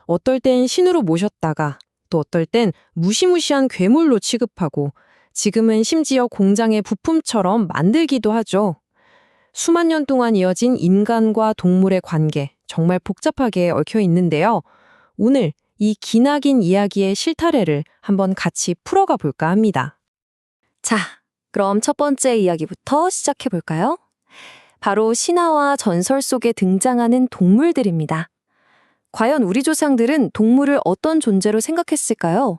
어떨 땐 신으로 모셨다가 또 어떨 땐 무시무시한 괴물로 취급하고 지금은 심지어 공장의 부품처럼 만들기도 하죠. 수만 년 동안 이어진 인간과 동물의 관계, 정말 복잡하게 얽혀 있는데요. 오늘 이 기나긴 이야기의 실타래를 한번 같이 풀어가 볼까 합니다. 자, 그럼 첫 번째 이야기부터 시작해 볼까요? 바로 신화와 전설 속에 등장하는 동물들입니다. 과연 우리 조상들은 동물을 어떤 존재로 생각했을까요?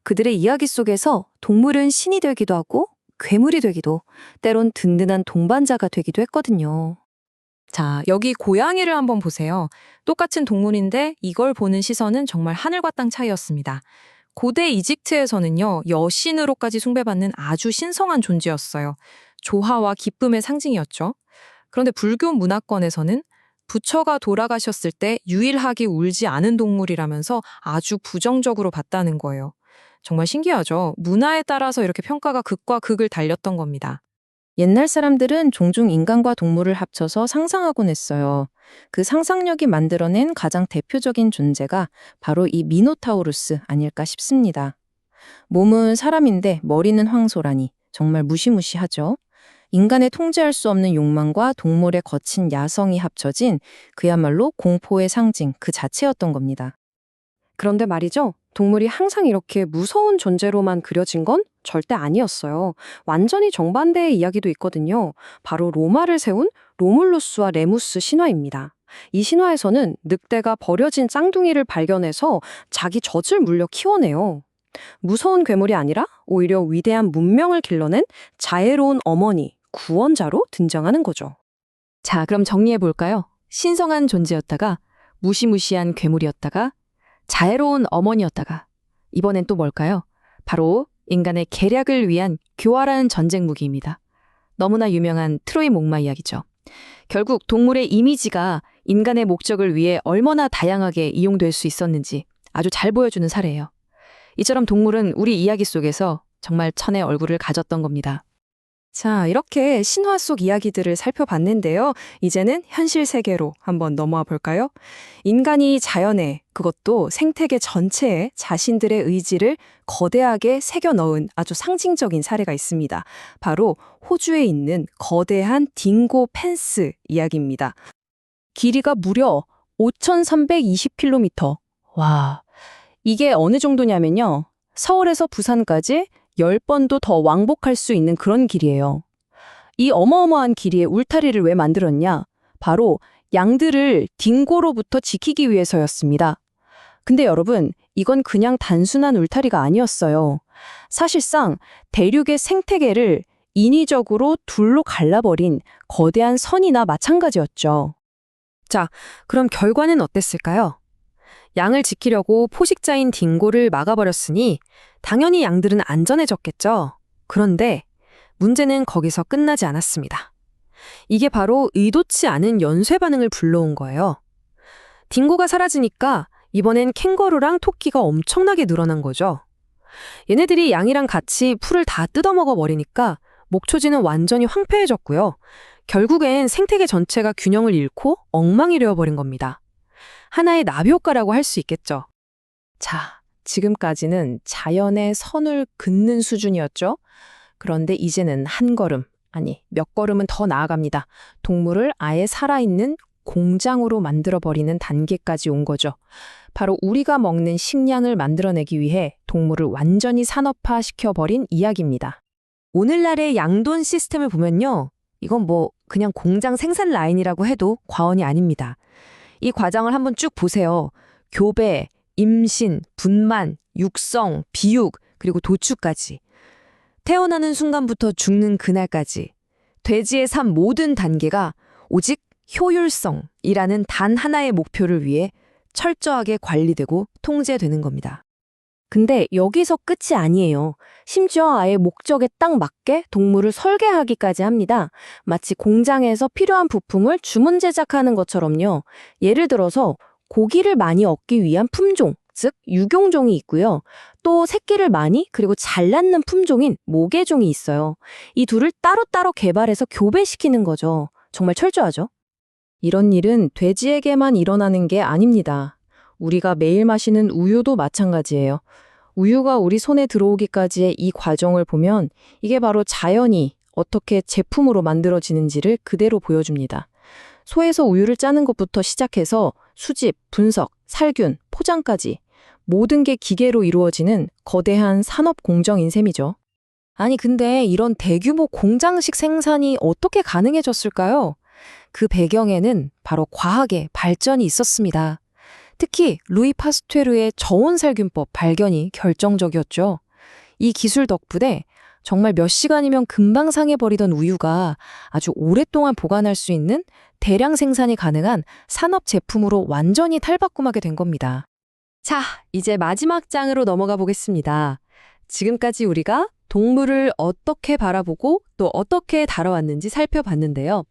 그들의 이야기 속에서 동물은 신이 되기도 하고 괴물이 되기도, 때론 든든한 동반자가 되기도 했거든요. 자, 여기 고양이를 한번 보세요. 똑같은 동물인데 이걸 보는 시선은 정말 하늘과 땅 차이였습니다. 고대 이집트에서는요, 여신으로까지 숭배받는 아주 신성한 존재였어요. 조화와 기쁨의 상징이었죠. 그런데 불교 문화권에서는 부처가 돌아가셨을 때 유일하게 울지 않은 동물이라면서 아주 부정적으로 봤다는 거예요. 정말 신기하죠? 문화에 따라서 이렇게 평가가 극과 극을 달렸던 겁니다. 옛날 사람들은 종종 인간과 동물을 합쳐서 상상하곤 했어요. 그 상상력이 만들어낸 가장 대표적인 존재가 바로 이 미노타우루스 아닐까 싶습니다. 몸은 사람인데 머리는 황소라니 정말 무시무시하죠. 인간의 통제할 수 없는 욕망과 동물의 거친 야성이 합쳐진 그야말로 공포의 상징 그 자체였던 겁니다. 그런데 말이죠. 동물이 항상 이렇게 무서운 존재로만 그려진 건 절대 아니었어요. 완전히 정반대의 이야기도 있거든요. 바로 로마를 세운 로물루스와 레무스 신화입니다. 이 신화에서는 늑대가 버려진 쌍둥이를 발견해서 자기 젖을 물려 키워내요. 무서운 괴물이 아니라 오히려 위대한 문명을 길러낸 자애로운 어머니, 구원자로 등장하는 거죠. 자, 그럼 정리해 볼까요? 신성한 존재였다가 무시무시한 괴물이었다가 자애로운 어머니였다가 이번엔 또 뭘까요? 바로 인간의 계략을 위한 교활한 전쟁 무기입니다. 너무나 유명한 트로이 목마 이야기죠. 결국 동물의 이미지가 인간의 목적을 위해 얼마나 다양하게 이용될 수 있었는지 아주 잘 보여주는 사례예요. 이처럼 동물은 우리 이야기 속에서 정말 천의 얼굴을 가졌던 겁니다. 자, 이렇게 신화 속 이야기들을 살펴봤는데요. 이제는 현실 세계로 한번 넘어와 볼까요? 인간이 자연에, 그것도 생태계 전체에 자신들의 의지를 거대하게 새겨 넣은 아주 상징적인 사례가 있습니다. 바로 호주에 있는 거대한 딩고 펜스 이야기입니다. 길이가 무려 5,320km. 와, 이게 어느 정도냐면요. 서울에서 부산까지 10번도 더 왕복할 수 있는 그런 길이에요. 이 어마어마한 길이에 울타리를 왜 만들었냐? 바로 양들을 딩고로부터 지키기 위해서였습니다. 근데 여러분, 이건 그냥 단순한 울타리가 아니었어요. 사실상 대륙의 생태계를 인위적으로 둘로 갈라버린 거대한 선이나 마찬가지였죠. 자, 그럼 결과는 어땠을까요? 양을 지키려고 포식자인 딩고를 막아버렸으니 당연히 양들은 안전해졌겠죠. 그런데 문제는 거기서 끝나지 않았습니다. 이게 바로 의도치 않은 연쇄 반응을 불러온 거예요. 딩고가 사라지니까 이번엔 캥거루랑 토끼가 엄청나게 늘어난 거죠. 얘네들이 양이랑 같이 풀을 다 뜯어먹어 버리니까 목초지는 완전히 황폐해졌고요. 결국엔 생태계 전체가 균형을 잃고 엉망이 되어버린 겁니다. 하나의 나비 효과라고 할 수 있겠죠. 자, 지금까지는 자연의 선을 긋는 수준이었죠. 그런데 이제는 한 걸음, 아니 몇 걸음은 더 나아갑니다. 동물을 아예 살아있는 공장으로 만들어버리는 단계까지 온 거죠. 바로 우리가 먹는 식량을 만들어내기 위해 동물을 완전히 산업화시켜버린 이야기입니다. 오늘날의 양돈 시스템을 보면요. 이건 뭐 그냥 공장 생산 라인이라고 해도 과언이 아닙니다. 이 과정을 한번 쭉 보세요. 교배, 임신, 분만, 육성, 비육, 그리고 도축까지. 태어나는 순간부터 죽는 그날까지. 돼지의 삶 모든 단계가 오직 효율성이라는 단 하나의 목표를 위해 철저하게 관리되고 통제되는 겁니다. 근데 여기서 끝이 아니에요. 심지어 아예 목적에 딱 맞게 동물을 설계하기까지 합니다. 마치 공장에서 필요한 부품을 주문 제작하는 것처럼요. 예를 들어서 고기를 많이 얻기 위한 품종, 즉 육용종이 있고요. 또 새끼를 많이 그리고 잘 낳는 품종인 모계종이 있어요. 이 둘을 따로따로 개발해서 교배시키는 거죠. 정말 철저하죠? 이런 일은 돼지에게만 일어나는 게 아닙니다. 우리가 매일 마시는 우유도 마찬가지예요. 우유가 우리 손에 들어오기까지의 이 과정을 보면 이게 바로 자연이 어떻게 제품으로 만들어지는지를 그대로 보여줍니다. 소에서 우유를 짜는 것부터 시작해서 수집, 분석, 살균, 포장까지 모든 게 기계로 이루어지는 거대한 산업 공정인 셈이죠. 아니, 근데 이런 대규모 공장식 생산이 어떻게 가능해졌을까요? 그 배경에는 바로 과학의 발전이 있었습니다. 특히 루이 파스테르의 저온살균법 발견이 결정적이었죠. 이 기술 덕분에 정말 몇 시간이면 금방 상해버리던 우유가 아주 오랫동안 보관할 수 있는 대량 생산이 가능한 산업 제품으로 완전히 탈바꿈하게 된 겁니다. 자, 이제 마지막 장으로 넘어가 보겠습니다. 지금까지 우리가 동물을 어떻게 바라보고 또 어떻게 다뤄왔는지 살펴봤는데요.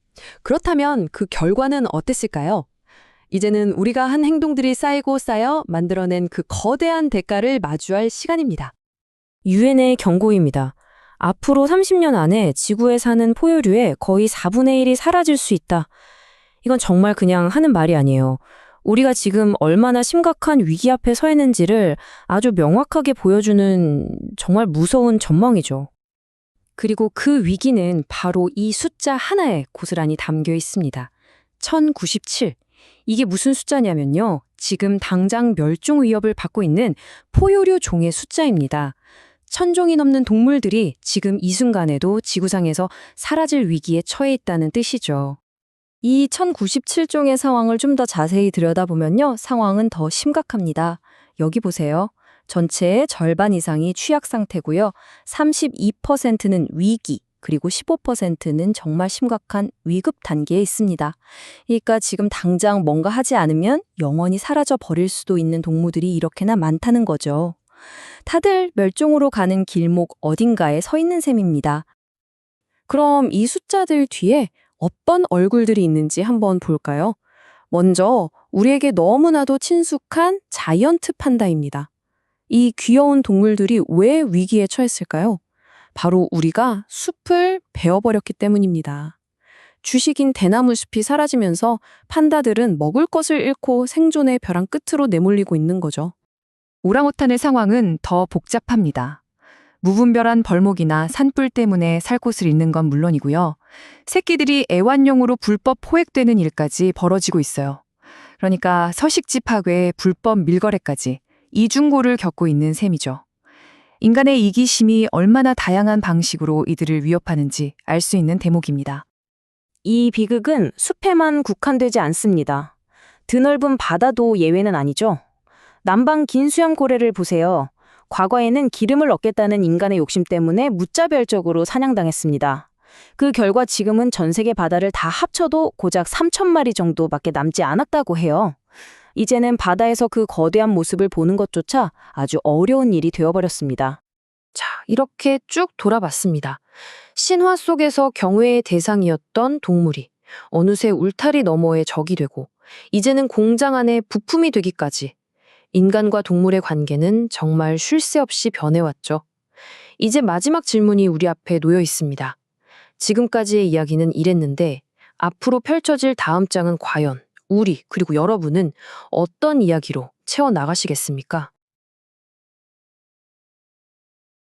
그렇다면 그 결과는 어땠을까요? 이제는 우리가 한 행동들이 쌓이고 쌓여 만들어낸 그 거대한 대가를 마주할 시간입니다. 유엔의 경고입니다. 앞으로 30년 안에 지구에 사는 포유류의 거의 4분의 1이 사라질 수 있다. 이건 정말 그냥 하는 말이 아니에요. 우리가 지금 얼마나 심각한 위기 앞에 서 있는지를 아주 명확하게 보여주는 정말 무서운 전망이죠. 그리고 그 위기는 바로 이 숫자 하나에 고스란히 담겨 있습니다. 1097. 이게 무슨 숫자냐면요. 지금 당장 멸종 위협을 받고 있는 포유류 종의 숫자입니다. 1000종이 넘는 동물들이 지금 이 순간에도 지구상에서 사라질 위기에 처해 있다는 뜻이죠. 이 1097종의 상황을 좀 더 자세히 들여다보면요. 상황은 더 심각합니다. 여기 보세요. 전체의 절반 이상이 취약 상태고요. 32%는 위기, 그리고 15%는 정말 심각한 위급 단계에 있습니다. 그러니까 지금 당장 뭔가 하지 않으면 영원히 사라져 버릴 수도 있는 동물들이 이렇게나 많다는 거죠. 다들 멸종으로 가는 길목 어딘가에 서 있는 셈입니다. 그럼 이 숫자들 뒤에 어떤 얼굴들이 있는지 한번 볼까요? 먼저 우리에게 너무나도 친숙한 자이언트 판다입니다. 이 귀여운 동물들이 왜 위기에 처했을까요? 바로 우리가 숲을 베어버렸기 때문입니다. 주식인 대나무 숲이 사라지면서 판다들은 먹을 것을 잃고 생존의 벼랑 끝으로 내몰리고 있는 거죠. 오랑우탄의 상황은 더 복잡합니다. 무분별한 벌목이나 산불 때문에 살 곳을 잃는 건 물론이고요. 새끼들이 애완용으로 불법 포획되는 일까지 벌어지고 있어요. 그러니까 서식지 파괴, 불법 밀거래까지 이중고를 겪고 있는 셈이죠. 인간의 이기심이 얼마나 다양한 방식으로 이들을 위협하는지 알 수 있는 대목입니다. 이 비극은 숲에만 국한되지 않습니다. 드넓은 바다도 예외는 아니죠. 남방 긴 수염 고래를 보세요. 과거에는 기름을 얻겠다는 인간의 욕심 때문에 무차별적으로 사냥당했습니다. 그 결과 지금은 전 세계 바다를 다 합쳐도 고작 3,000마리 정도밖에 남지 않았다고 해요. 이제는 바다에서 그 거대한 모습을 보는 것조차 아주 어려운 일이 되어버렸습니다. 자, 이렇게 쭉 돌아봤습니다. 신화 속에서 경외의 대상이었던 동물이 어느새 울타리 너머의 적이 되고 이제는 공장 안의 부품이 되기까지 인간과 동물의 관계는 정말 쉴 새 없이 변해왔죠. 이제 마지막 질문이 우리 앞에 놓여 있습니다. 지금까지의 이야기는 이랬는데 앞으로 펼쳐질 다음 장은 과연 우리 그리고 여러분은 어떤 이야기로 채워나가시겠습니까?